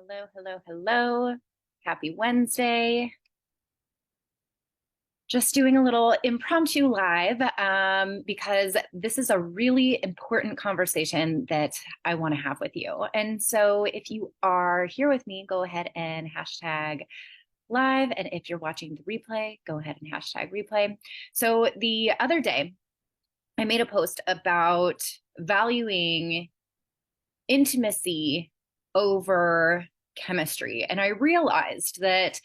Hello, hello, hello. Happy Wednesday. Just doing a little impromptu live because this is a really important conversation that I want to have with you. And so if you are here with me, go ahead and hashtag live. And if you're watching the replay, go ahead and hashtag replay. So the other day, I made a post about valuing intimacy over chemistry. And I realized that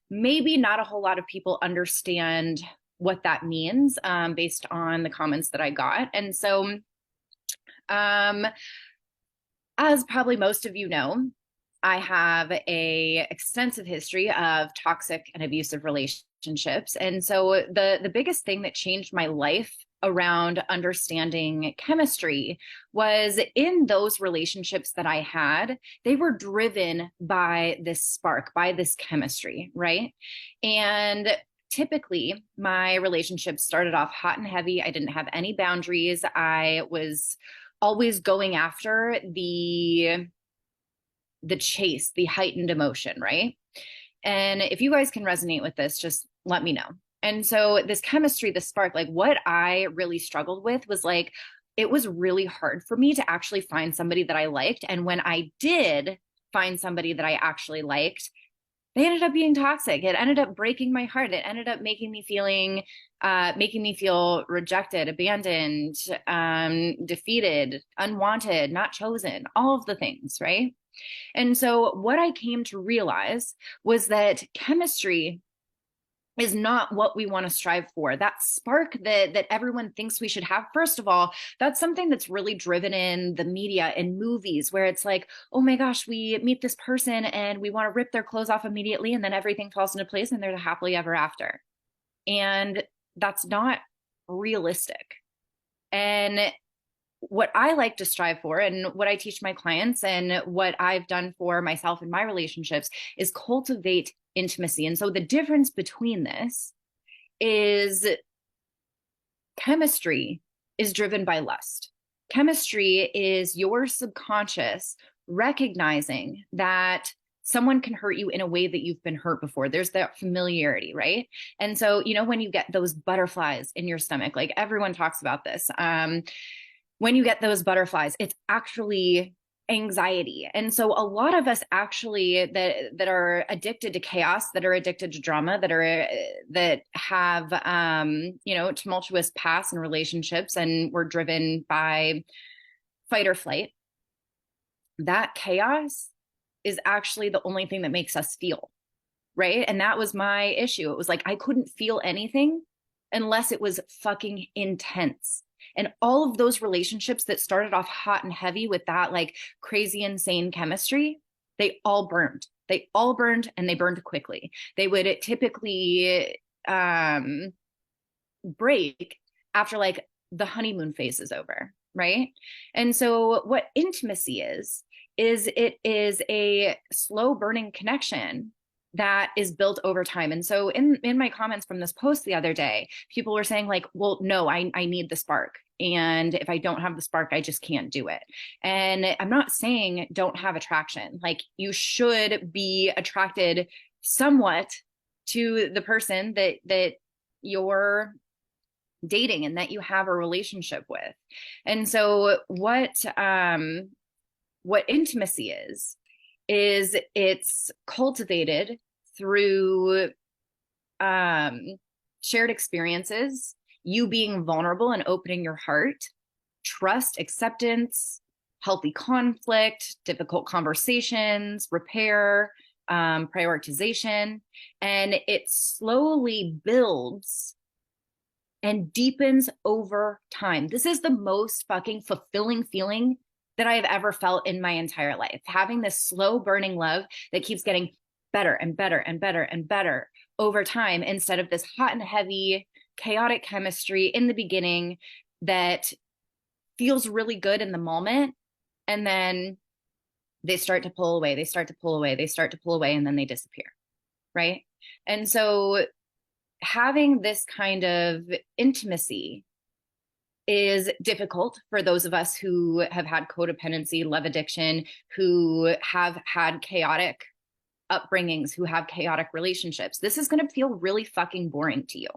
maybe not a whole lot of people understand what that means based on the comments that I got. And so, as probably most of you know, I have a extensive history of toxic and abusive relationships. And so the biggest thing that changed my life around understanding chemistry was in those relationships that I had, they were driven by this spark, by this chemistry, right? And typically my relationships started off hot and heavy. I didn't have any boundaries. I was always going after the chase, the heightened emotion, right? And if you guys can resonate with this, just let me know. And so this chemistry, the spark, like what I really struggled with was like, it was really hard for me to actually find somebody that I liked. And when I did find somebody that I actually liked, they ended up being toxic. It ended up breaking my heart. It ended up making me feel rejected, abandoned, defeated, unwanted, not chosen, all of the things, right? And so what I came to realize was that chemistry is not what we want to strive for. That spark that everyone thinks we should have. First of all, that's something that's really driven in the media and movies where it's like, oh my gosh, we meet this person and we want to rip their clothes off immediately and then everything falls into place and they're happily ever after. And that's not realistic. And what I like to strive for and what I teach my clients and what I've done for myself in my relationships is cultivate intimacy. And so the difference between this is chemistry is driven by lust. Chemistry is your subconscious recognizing that someone can hurt you in a way that you've been hurt before. There's that familiarity, right? And so, when you get those butterflies in your stomach, like everyone talks about this, when you get those butterflies, it's actually anxiety. And so a lot of us actually that are addicted to chaos, that are addicted to drama, that have tumultuous past and relationships and we're driven by fight or flight. That chaos is actually the only thing that makes us feel, right? And that was my issue. It was like I couldn't feel anything unless it was fucking intense. And all of those relationships that started off hot and heavy with that like crazy, insane chemistry, they all burned. They all burned and they burned quickly. They would typically break after like the honeymoon phase is over, right? And so what intimacy is it is a slow burning connection that is built over time. And so in my comments from this post the other day, people were saying like, well, no, I need the spark. And if I don't have the spark, I just can't do it. And I'm not saying don't have attraction. Like you should be attracted somewhat to the person that you're dating and that you have a relationship with. And so what intimacy is it's cultivated through shared experiences, you being vulnerable and opening your heart, trust, acceptance, healthy conflict, difficult conversations, repair, prioritization, and it slowly builds and deepens over time. This is the most fucking fulfilling feeling that I have ever felt in my entire life. Having this slow burning love that keeps getting better and better and better and better over time instead of this hot and heavy, chaotic chemistry in the beginning that feels really good in the moment. And then they start to pull away, they start to pull away, they start to pull away, and then they disappear. Right. And so having this kind of intimacy is difficult for those of us who have had codependency, love addiction, who have had chaotic upbringings, who have chaotic relationships. This is going to feel really fucking boring to you.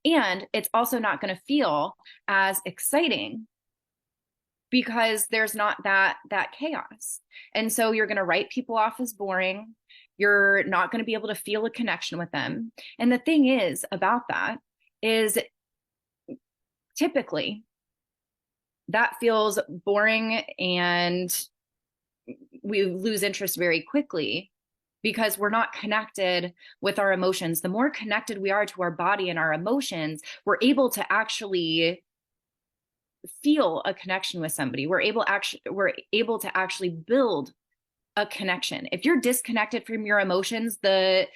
And it's also not going to feel as exciting because there's not that chaos. And so you're going to write people off as boring. You're not going to be able to feel a connection with them. And the thing is about that is typically that feels boring and we lose interest very quickly because we're not connected with our emotions. The more connected we are to our body and our emotions, we're able to actually feel a connection with somebody. We're able to actually build a connection. If you're disconnected from your emotions, the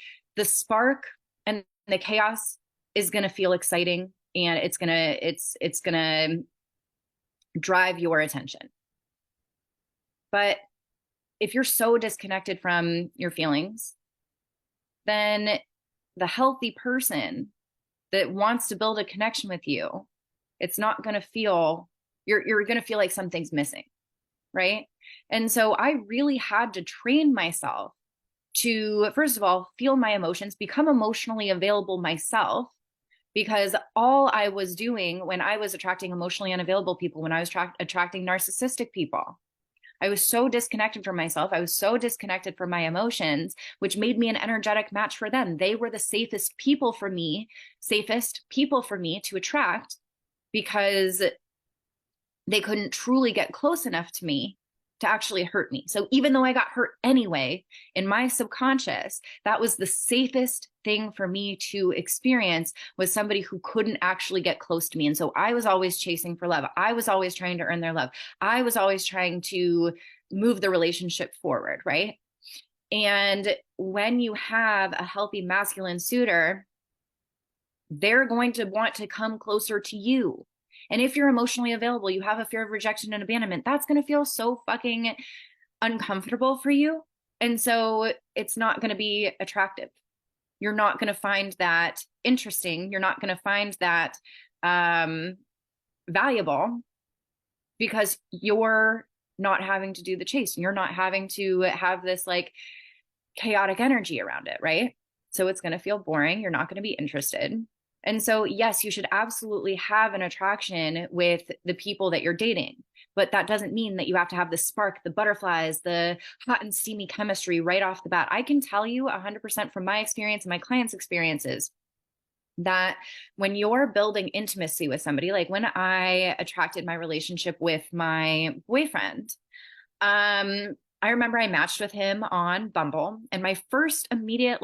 spark and the chaos is going to feel exciting, and it's going to drive your attention. But if you're so disconnected from your feelings, then the healthy person that wants to build a connection with you, it's not going to feel, you're going to feel like something's missing, right? And so I really had to train myself to, first of all, feel my emotions, become emotionally available myself, because all I was doing when I was attracting emotionally unavailable people, when I was attracting narcissistic people, I was so disconnected from myself. I was so disconnected from my emotions, which made me an energetic match for them. They were the safest people for me to attract, because they couldn't truly get close enough to me to actually hurt me. So even though I got hurt anyway, in my subconscious, that was the safest thing for me to experience, was somebody who couldn't actually get close to me. And so I was always chasing for love. I was always trying to earn their love. I was always trying to move the relationship forward, right? And when you have a healthy masculine suitor, they're going to want to come closer to you. And if you're emotionally available, you have a fear of rejection and abandonment, that's going to feel so fucking uncomfortable for you. And so it's not going to be attractive. You're not going to find that interesting. You're not going to find that valuable, because you're not having to do the chase. You're not having to have this like chaotic energy around it, right? So it's going to feel boring. You're not going to be interested. And so, yes, you should absolutely have an attraction with the people that you're dating, but that doesn't mean that you have to have the spark, the butterflies, the hot and steamy chemistry right off the bat. I can tell you 100% from my experience and my clients' experiences that when you're building intimacy with somebody, like when I attracted my relationship with my boyfriend, I remember I matched with him on Bumble, and my first immediate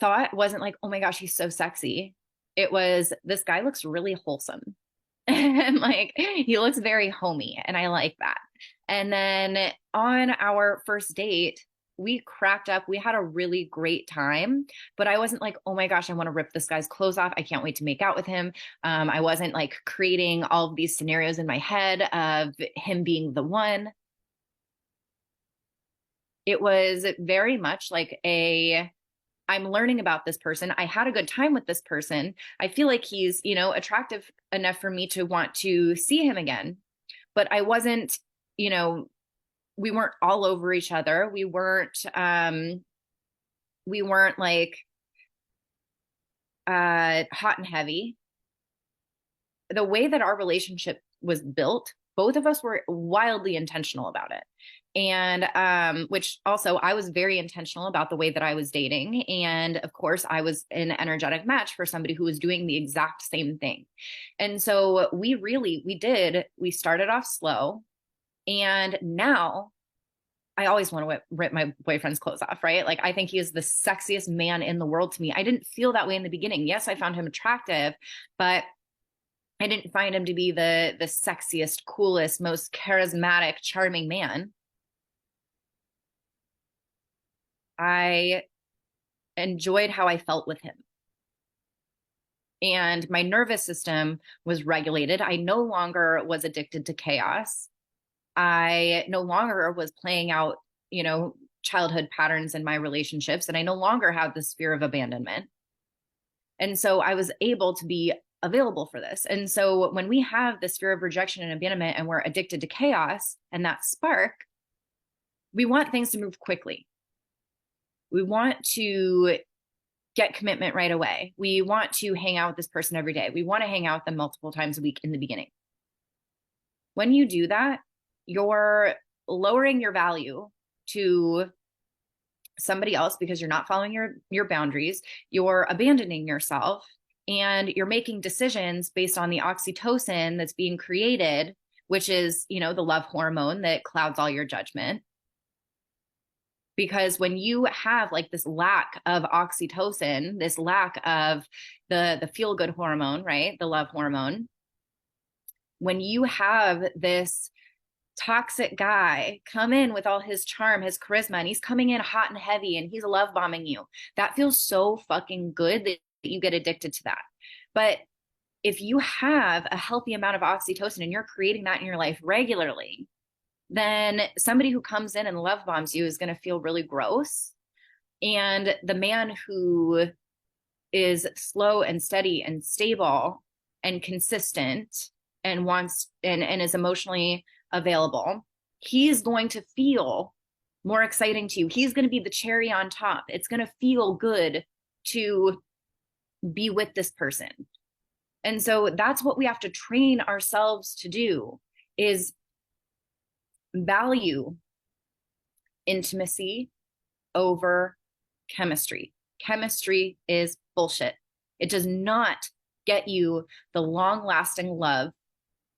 thought wasn't like, oh my gosh, he's so sexy. It was, this guy looks really wholesome. And like, he looks very homey, and I like that. And then on our first date, we cracked up. We had a really great time, but I wasn't like, oh my gosh, I want to rip this guy's clothes off. I can't wait to make out with him. I wasn't like creating all of these scenarios in my head of him being the one. It was very much like I'm learning about this person. I had a good time with this person. I feel like he's, attractive enough for me to want to see him again. But I wasn't, we weren't all over each other. We weren't like hot and heavy. The way that our relationship was built, both of us were wildly intentional about it. And which also, I was very intentional about the way that I was dating. And of course, I was an energetic match for somebody who was doing the exact same thing. And so we started off slow. And now I always want to rip my boyfriend's clothes off, right? Like, I think he is the sexiest man in the world to me. I didn't feel that way in the beginning. Yes, I found him attractive, but I didn't find him to be the sexiest, coolest, most charismatic, charming man. I enjoyed how I felt with him. And my nervous system was regulated. I no longer was addicted to chaos. I no longer was playing out, childhood patterns in my relationships. And I no longer had this fear of abandonment. And so I was able to be available for this. And so when we have this fear of rejection and abandonment and we're addicted to chaos and that spark, we want things to move quickly. We want to get commitment right away. We want to hang out with this person every day. We want to hang out with them multiple times a week in the beginning. When you do that, you're lowering your value to somebody else because you're not following your boundaries. You're abandoning yourself, and you're making decisions based on the oxytocin that's being created, which is, the love hormone that clouds all your judgment. Because when you have like this lack of oxytocin, this lack of the feel-good hormone, right? The love hormone, when you have this toxic guy come in with all his charm, his charisma, and he's coming in hot and heavy and he's love bombing you, that feels so fucking good that you get addicted to that. But if you have a healthy amount of oxytocin and you're creating that in your life regularly, then somebody who comes in and love bombs you is going to feel really gross. And the man who is slow and steady and stable and consistent and wants and is emotionally available, he's going to feel more exciting to you. He's going to be the cherry on top. It's going to feel good to be with this person. And so that's what we have to train ourselves to do, is value intimacy over chemistry. Chemistry is bullshit. It does not get you the long-lasting love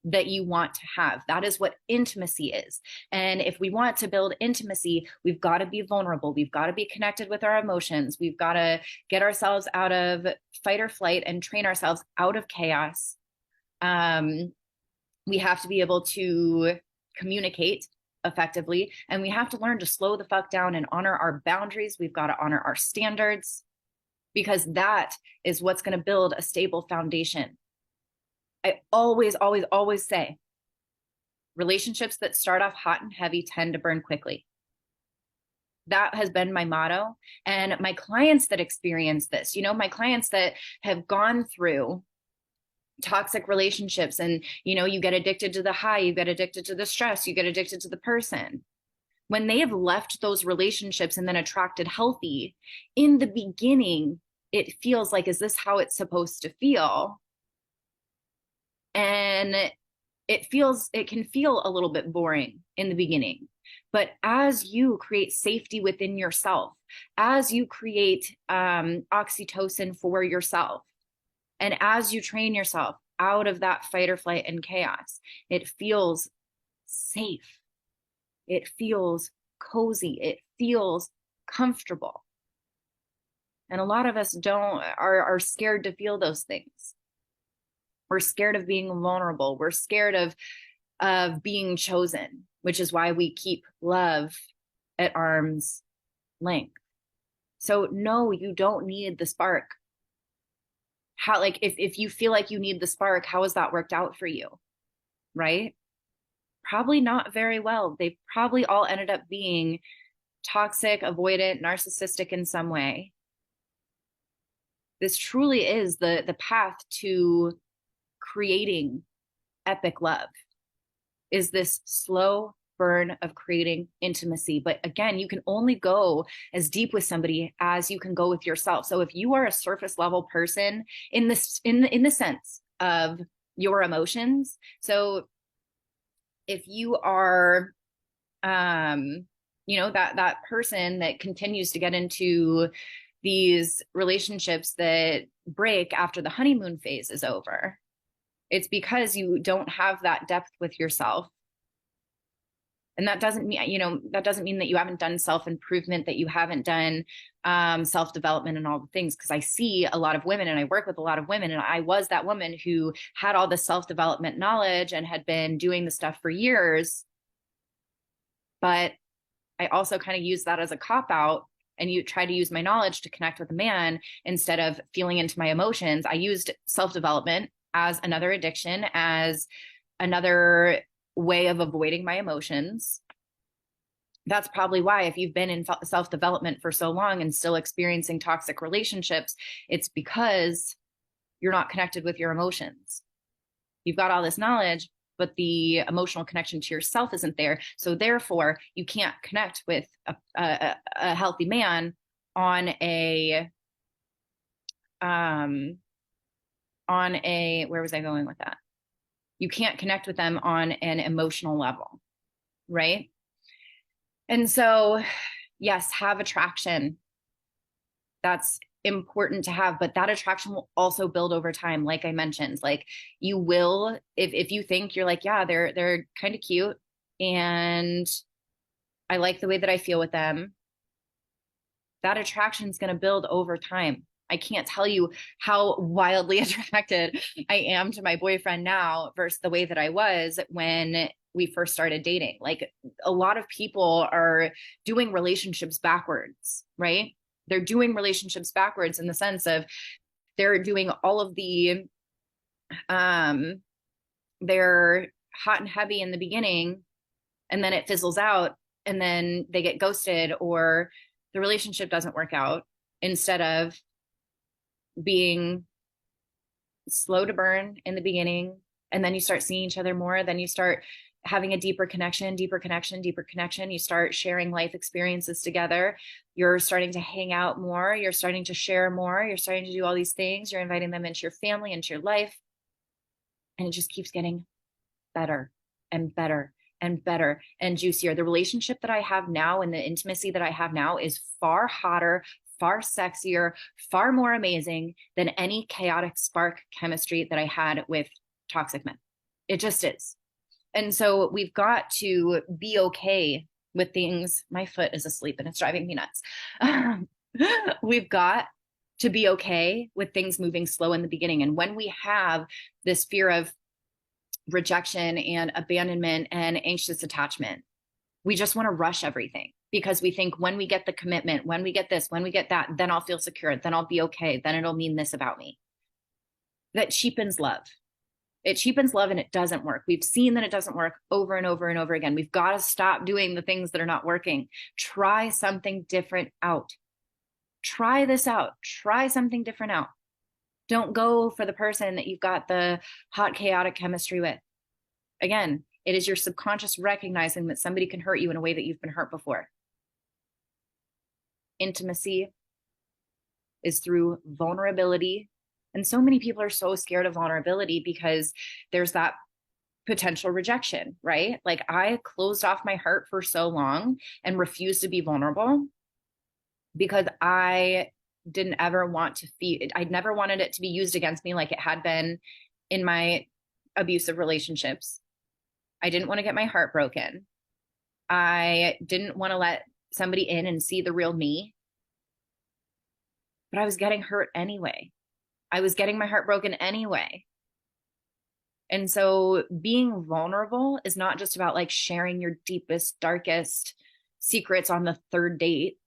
that you want to have. That is what intimacy is. And if we want to build intimacy, we've got to be vulnerable. We've got to be connected with our emotions. We've got to get ourselves out of fight or flight and train ourselves out of chaos. We have to be able to communicate effectively, and we have to learn to slow the fuck down and honor our boundaries. We've got to honor our standards, because that is what's going to build a stable foundation. I always say relationships that start off hot and heavy tend to burn quickly. That has been my motto. And my clients that experience this, my clients that have gone through toxic relationships, and you get addicted to the high, you get addicted to the stress, you get addicted to the person. When they have left those relationships and then attracted healthy, in the beginning, it feels like, is this how it's supposed to feel? And it can feel a little bit boring in the beginning. But as you create safety within yourself, as you create oxytocin for yourself, and as you train yourself out of that fight or flight and chaos, it feels safe. It feels cozy. It feels comfortable. And a lot of us are scared to feel those things. We're scared of being vulnerable. We're scared of being chosen, which is why we keep love at arm's length. So no, you don't need the spark. How, like, if you feel like you need the spark, how has that worked out for you? Right? Probably not very well. They probably all ended up being toxic, avoidant, narcissistic in some way. This truly is the path to creating epic love, is this slow burn of creating intimacy. But again, you can only go as deep with somebody as you can go with yourself. So if you are a surface level person in the sense of your emotions, so if you are that person that continues to get into these relationships that break after the honeymoon phase is over, it's because you don't have that depth with yourself. And that doesn't mean that you haven't done self-improvement, that you haven't done self-development and all the things. Because I see a lot of women, and I work with a lot of women, and I was that woman who had all the self-development knowledge and had been doing the stuff for years. But I also kind of use that as a cop-out, and you try to use my knowledge to connect with a man instead of feeling into my emotions. I used self-development as another addiction, as another way of avoiding my emotions. That's probably why, if you've been in self-development for so long and still experiencing toxic relationships, it's because you're not connected with your emotions. You've got all this knowledge, but the emotional connection to yourself isn't there. So therefore, you can't connect with a healthy man on a where was I going with that? You can't connect with them on an emotional level, right? And so, yes, have attraction. That's important to have, but that attraction will also build over time. Like I mentioned, like you will, if you think you're like, yeah, they're kind of cute and I like the way that I feel with them, that attraction is going to build over time. I can't tell you how wildly attracted I am to my boyfriend now versus the way that I was when we first started dating. Like a lot of people are doing relationships backwards, right? They're doing relationships backwards in the sense of they're doing all of the they're hot and heavy in the beginning and then it fizzles out and then they get ghosted or the relationship doesn't work out instead of being slow to burn in the beginning and then you start seeing each other more, then you start having a deeper connection, you start sharing life experiences together, you're starting to hang out more, you're starting to share more, you're starting to do all these things, you're inviting them into your family, into your life, and it just keeps getting better and better and better and juicier. The relationship that I have now and the intimacy that I have now is far hotter, far sexier, far more amazing than any chaotic spark chemistry that I had with toxic men. It just is. And so we've got to be okay with things. My foot is asleep and it's driving me nuts. We've got to be okay with things moving slow in the beginning. And when we have this fear of rejection and abandonment and anxious attachment, we just want to rush everything because we think when we get the commitment, when we get this, when we get that, then I'll feel secure, then I'll be okay, then it'll mean this about me. That cheapens love. It cheapens love and it doesn't work. We've seen that it doesn't work over and over and over again. We've got to stop doing the things that are not working. Try something different out. Try this out. Try something different out. Don't go for the person that you've got the hot, chaotic chemistry with. Again, it is your subconscious recognizing that somebody can hurt you in a way that you've been hurt before. Intimacy is through vulnerability. And so many people are so scared of vulnerability because there's that potential rejection, right? Like I closed off my heart for so long and refused to be vulnerable because I didn't ever want to feel, I never wanted it to be used against me like it had been in my abusive relationships. I didn't want to get my heart broken. I didn't want to let somebody in and see the real me, but I was getting hurt anyway. I was getting my heart broken anyway. And so being vulnerable is not just about like sharing your deepest, darkest secrets on the third date.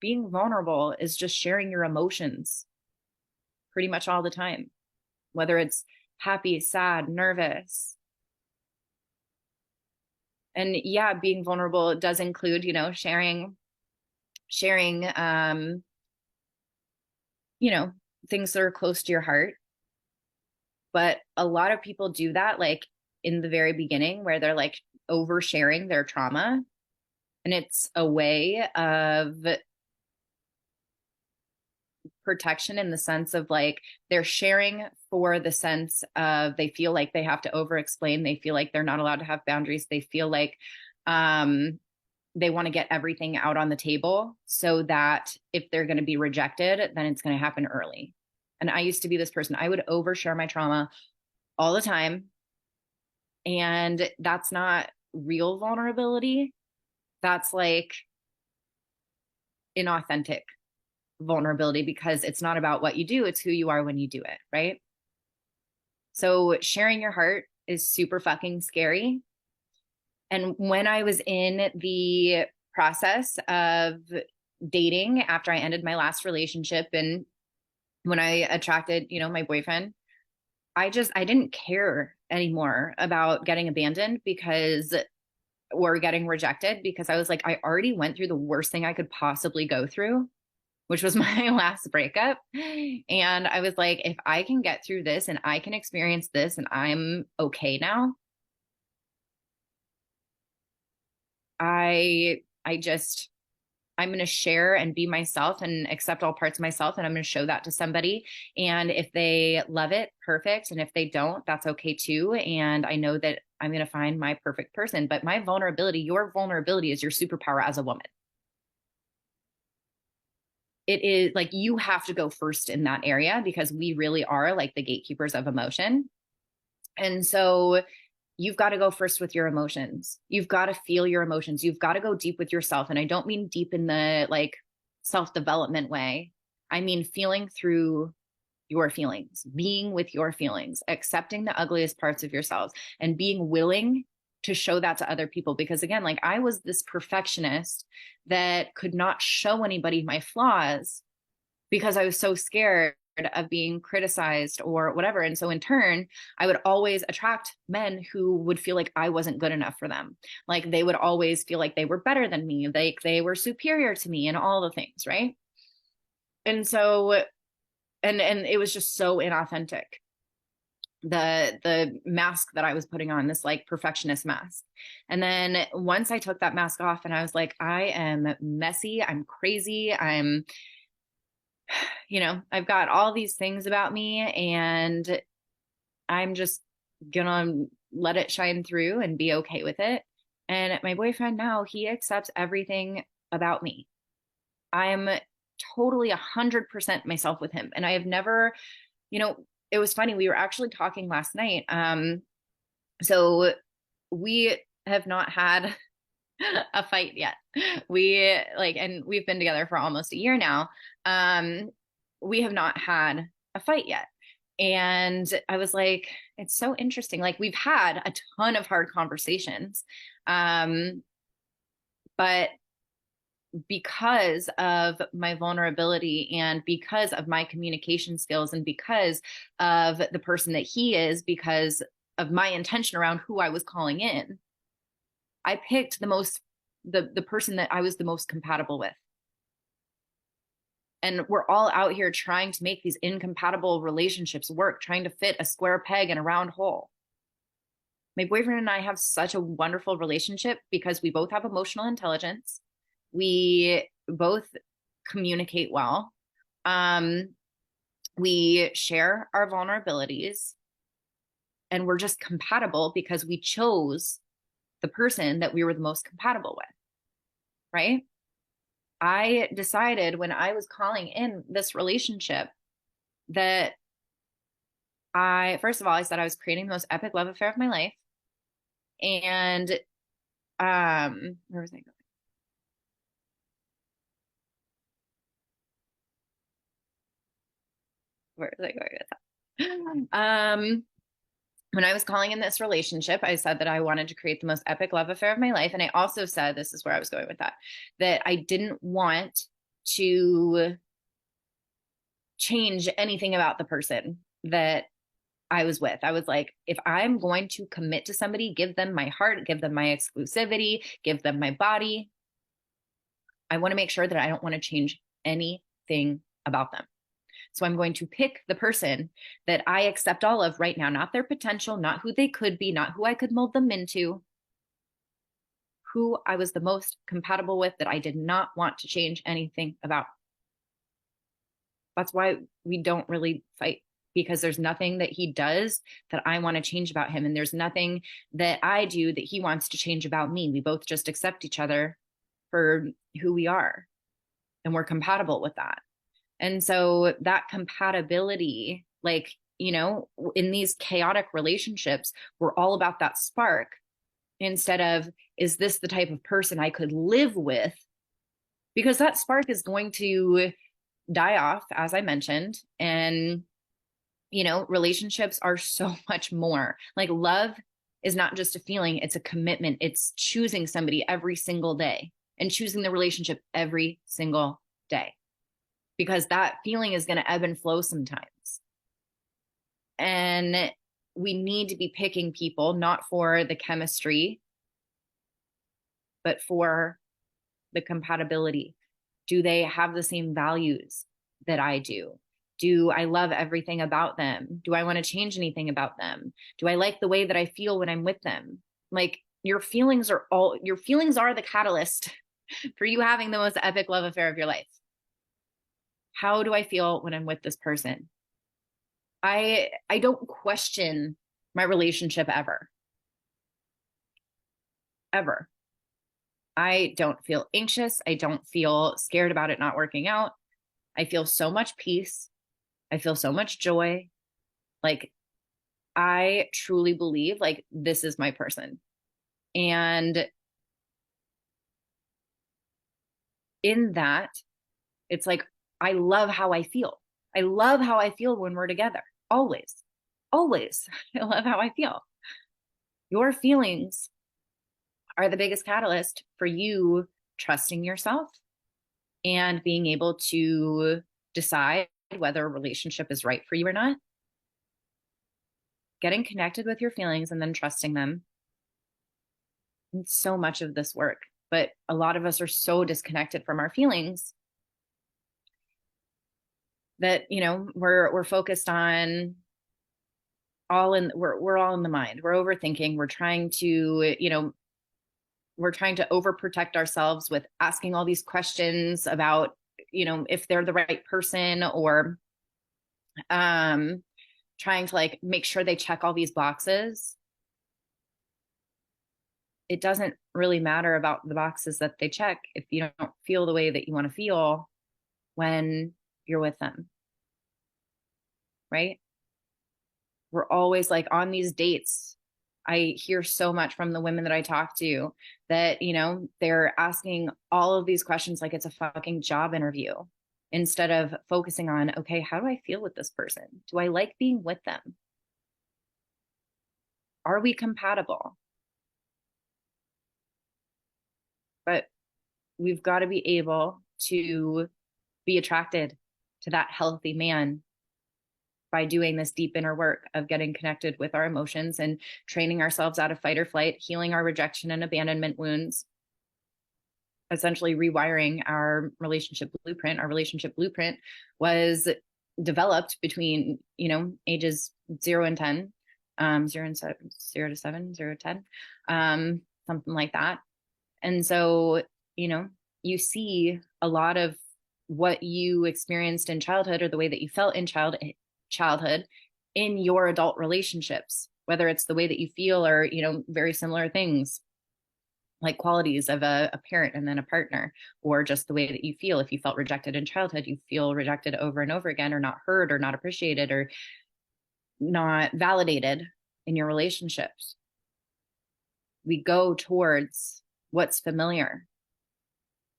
Being vulnerable is just sharing your emotions pretty much all the time, whether it's happy, sad, nervous. And yeah, being vulnerable does include, you know, sharing, you know, things that are close to your heart. But a lot of people do that like in the very beginning where they're like oversharing their trauma. And it's a way of protection in the sense of like they're sharing for the sense of they feel like they have to over explain. They feel like they're not allowed to have boundaries. They feel like they want to get everything out on the table so that if they're going to be rejected, then it's going to happen early. And I used to be this person. I would overshare my trauma all the time. And that's not real vulnerability. That's like inauthentic vulnerability because it's not about what you do. It's who you are when you do it. Right. So sharing your heart is super fucking scary. And when I was in the process of dating after I ended my last relationship and when I attracted, you know, my boyfriend, I didn't care anymore about getting abandoned because or getting rejected because I was like, I already went through the worst thing I could possibly go through. which was my last breakup. And I was like, if I can get through this and I can experience this and I'm okay now, I just I'm going to share and be myself and accept all parts of myself. And I'm going to show that to somebody. And if they love it, perfect. And if they don't, that's okay too. And I know that I'm going to find my perfect person. But my vulnerability, your vulnerability is your superpower as a woman. It is like you have to go first in that area because we really are like the gatekeepers of emotion. And so you've got to go first with your emotions. You've got to feel your emotions. You've got to go deep with yourself. And I don't mean deep in the like self-development way. I mean feeling through your feelings, being with your feelings, accepting the ugliest parts of yourselves and being willing to show that to other people. Because again, like I was this perfectionist that could not show anybody my flaws because I was so scared of being criticized or whatever. And so in turn, I would always attract men who would feel like I wasn't good enough for them. Like they would always feel like they were better than me, like they were superior to me and all the things, right? And so and it was just so inauthentic. The mask that I was putting on, this like perfectionist mask. And then once I took that mask off and I was like, I am messy, I'm crazy, I'm I've got all these things about me and I'm just gonna let it shine through and be okay with it. And my boyfriend now, he accepts everything about me. I'm totally 100% myself with him. And I have never, it was funny. We were actually talking last night. So we have not had a fight yet. We like, and we've been together for almost a year now. We have not had a fight yet. And I was like, it's so interesting. Like we've had a ton of hard conversations. But because of my vulnerability and because of my communication skills and because of the person that he is, because of my intention around who I was calling in, I picked the person that I was the most compatible with. And we're all out here trying to make these incompatible relationships work, trying to fit a square peg in a round hole. My boyfriend and I have such a wonderful relationship because we both have emotional intelligence. We both communicate well. We share our vulnerabilities and we're just compatible because we chose the person that we were the most compatible with. Right? I decided when I was calling in this relationship that first of all, I said I was creating the most epic love affair of my life. And where was I going? Where was I going with that? When I was calling in this relationship, I said that I wanted to create the most epic love affair of my life. And I also said, this is where I was going with that I didn't want to change anything about the person that I was with. I was like, if I'm going to commit to somebody, give them my heart, give them my exclusivity, give them my body. I want to make sure that I don't want to change anything about them. So I'm going to pick the person that I accept all of right now, not their potential, not who they could be, not who I could mold them into, who I was the most compatible with that I did not want to change anything about. That's why we don't really fight, because there's nothing that he does that I want to change about him. And there's nothing that I do that he wants to change about me. We both just accept each other for who we are. And we're compatible with that. And so that compatibility, like, in these chaotic relationships, we're all about that spark instead of, is this the type of person I could live with? Because that spark is going to die off, as I mentioned. And, relationships are so much more. Like love is not just a feeling, it's a commitment. It's choosing somebody every single day and choosing the relationship every single day, because that feeling is going to ebb and flow sometimes. And we need to be picking people not for the chemistry, but for the compatibility. Do they have the same values that I do? Do I love everything about them? Do I want to change anything about them? Do I like the way that I feel when I'm with them? Like your feelings are the catalyst for you having the most epic love affair of your life. How do I feel when I'm with this person? I don't question my relationship ever. Ever. I don't feel anxious. I don't feel scared about it not working out. I feel so much peace. I feel so much joy. Like I truly believe like this is my person. And in that, it's like I love how I feel. I love how I feel when we're together. Always. Always. I love how I feel. Your feelings are the biggest catalyst for you trusting yourself and being able to decide whether a relationship is right for you or not. Getting connected with your feelings and then trusting them. It's so much of this work, but a lot of us are so disconnected from our feelings that, we're focused on we're all in the mind. We're overthinking. We're trying to overprotect ourselves with asking all these questions about, if they're the right person, or trying to like make sure they check all these boxes. It doesn't really matter about the boxes that they check if you don't feel the way that you want to feel when you're with them. Right? We're always like on these dates. I hear so much from the women that I talk to that, they're asking all of these questions like it's a fucking job interview instead of focusing on, okay, how do I feel with this person? Do I like being with them? Are we compatible? But we've got to be able to be attracted to that healthy man by doing this deep inner work of getting connected with our emotions and training ourselves out of fight or flight, healing our rejection and abandonment wounds, essentially rewiring our relationship blueprint. Our relationship blueprint was developed between, ages 0 and 10, 0 to 7, 0 to 10, something like that. And so, you see a lot of what you experienced in childhood or the way that you felt in childhood in your adult relationships, whether it's the way that you feel or, very similar things like qualities of a parent and then a partner, or just the way that you feel. If you felt rejected in childhood, you feel rejected over and over again, or not heard or not appreciated or not validated in your relationships. We go towards what's familiar.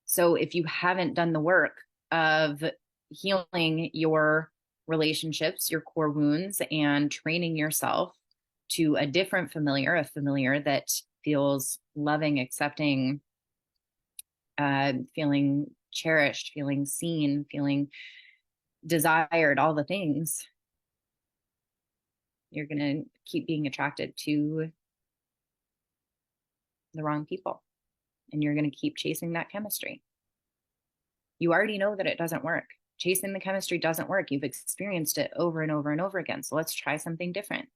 So if you haven't done the work of healing your relationships, your core wounds, and training yourself to a different familiar, a familiar that feels loving, accepting, feeling cherished, feeling seen, feeling desired, all the things, you're going to keep being attracted to the wrong people. And you're going to keep chasing that chemistry. You already know that it doesn't work. Chasing the chemistry doesn't work. You've experienced it over and over and over again. So let's try something different.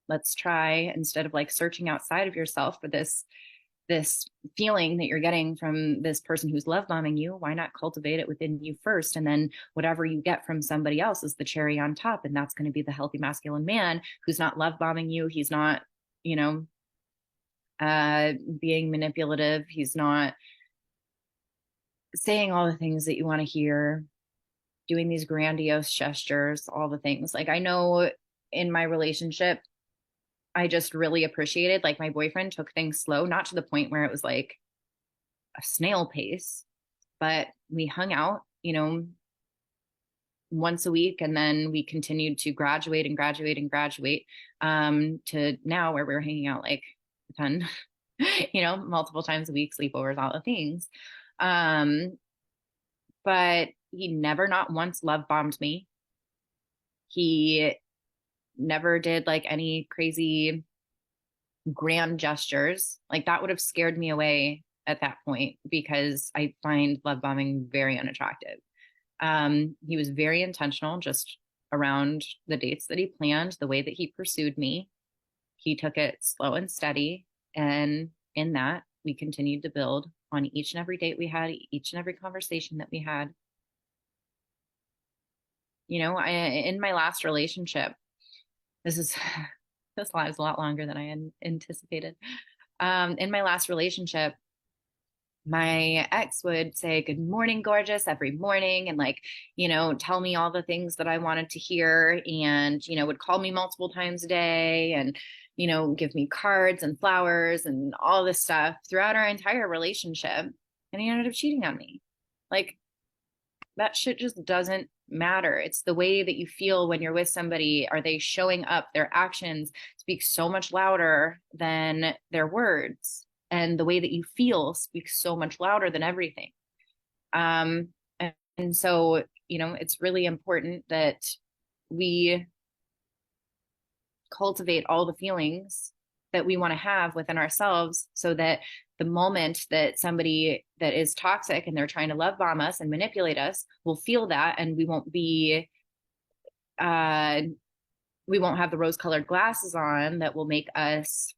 Let's try, instead of like searching outside of yourself for this feeling that you're getting from this person who's love bombing you, why not cultivate it within you first? And then whatever you get from somebody else is the cherry on top. And that's going to be the healthy masculine man who's not love bombing you. He's not, being manipulative. He's not saying all the things that you want to hear, doing these grandiose gestures, all the things. Like I know in my relationship, I just really appreciated, like my boyfriend took things slow, not to the point where it was like a snail pace, but we hung out, once a week. And then we continued to graduate and graduate and graduate, to now where we're hanging out like a ton, multiple times a week, sleepovers, all the things. But he never not once love bombed me. He never did like any crazy grand gestures. Like that would have scared me away at that point because I find love bombing very unattractive. He was very intentional just around the dates that he planned, the way that he pursued me. He took it slow and steady. And in that, we continued to build on each and every date we had, each and every conversation that we had. You know, in my last relationship, this is this lives a lot longer than I had anticipated. In my last relationship, my ex would say, "Good morning, gorgeous," every morning, and like, you know, tell me all the things that I wanted to hear, and, you know, would call me multiple times a day, and, you know, give me cards and flowers and all this stuff throughout our entire relationship. And he ended up cheating on me. Like, that shit just doesn't matter. It's the way that you feel when you're with somebody. Are they showing up? Their actions speak so much louder than their words. And the way that you feel speaks so much louder than everything. And so, you know, it's really important that we cultivate all the feelings that we want to have within ourselves so that the moment that somebody that is toxic and they're trying to love bomb us and manipulate us, we'll feel that, and we won't have the rose colored glasses on that will make us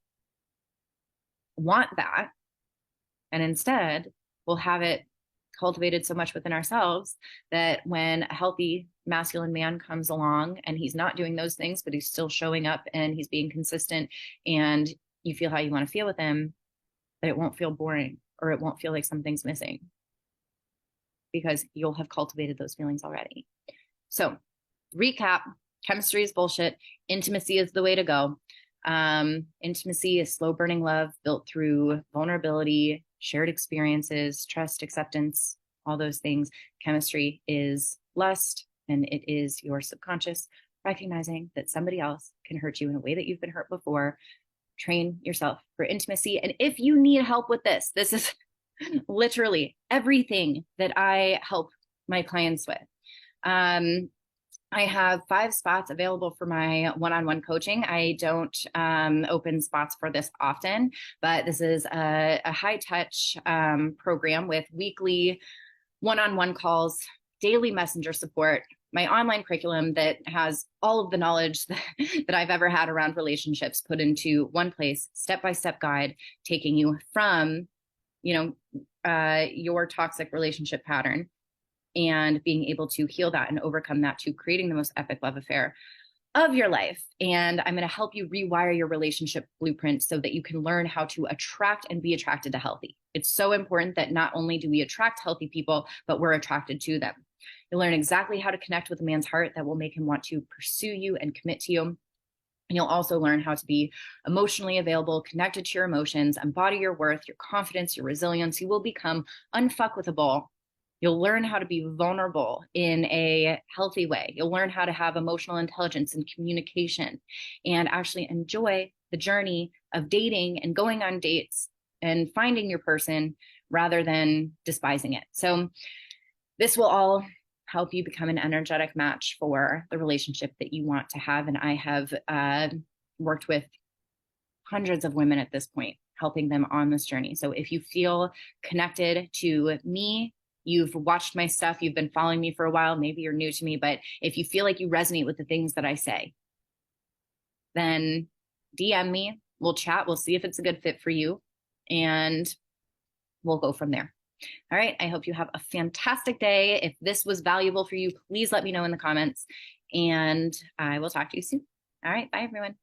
want that. And instead, we'll have it cultivated so much within ourselves that when a healthy masculine man comes along and he's not doing those things, but he's still showing up and he's being consistent, and you feel how you want to feel with him, that it won't feel boring or it won't feel like something's missing because you'll have cultivated those feelings already. So, recap: chemistry is bullshit. Intimacy is the way to go. Intimacy is slow burning love built through vulnerability, shared experiences, trust, acceptance, all those things. Chemistry is lust, and it is your subconscious recognizing that somebody else can hurt you in a way that you've been hurt before. Train yourself for intimacy. And if you need help with this is literally everything that I help my clients with. I have 5 spots available for my one-on-one coaching. I don't open spots for this often, but this is a high-touch program with weekly one-on-one calls, daily messenger support, my online curriculum that has all of the knowledge that I've ever had around relationships put into one place, step-by-step guide, taking you from, you know, your toxic relationship pattern and being able to heal that and overcome that to creating the most epic love affair of your life. And I'm going to help you rewire your relationship blueprint so that you can learn how to attract and be attracted to healthy. It's so important that not only do we attract healthy people, but we're attracted to them. You'll learn exactly how to connect with a man's heart that will make him want to pursue you and commit to you. And you'll also learn how to be emotionally available, connected to your emotions, embody your worth, your confidence, your resilience. You will become unfuckwithable. You'll learn how to be vulnerable in a healthy way. You'll learn how to have emotional intelligence and communication and actually enjoy the journey of dating and going on dates and finding your person rather than despising it. So this will all help you become an energetic match for the relationship that you want to have. And I have worked with hundreds of women at this point, helping them on this journey. So if you feel connected to me, you've watched my stuff, you've been following me for a while, maybe you're new to me, but if you feel like you resonate with the things that I say, then DM me, we'll chat, we'll see if it's a good fit for you, and we'll go from there. All right, I hope you have a fantastic day. If this was valuable for you, please let me know in the comments, and I will talk to you soon. All right, bye everyone.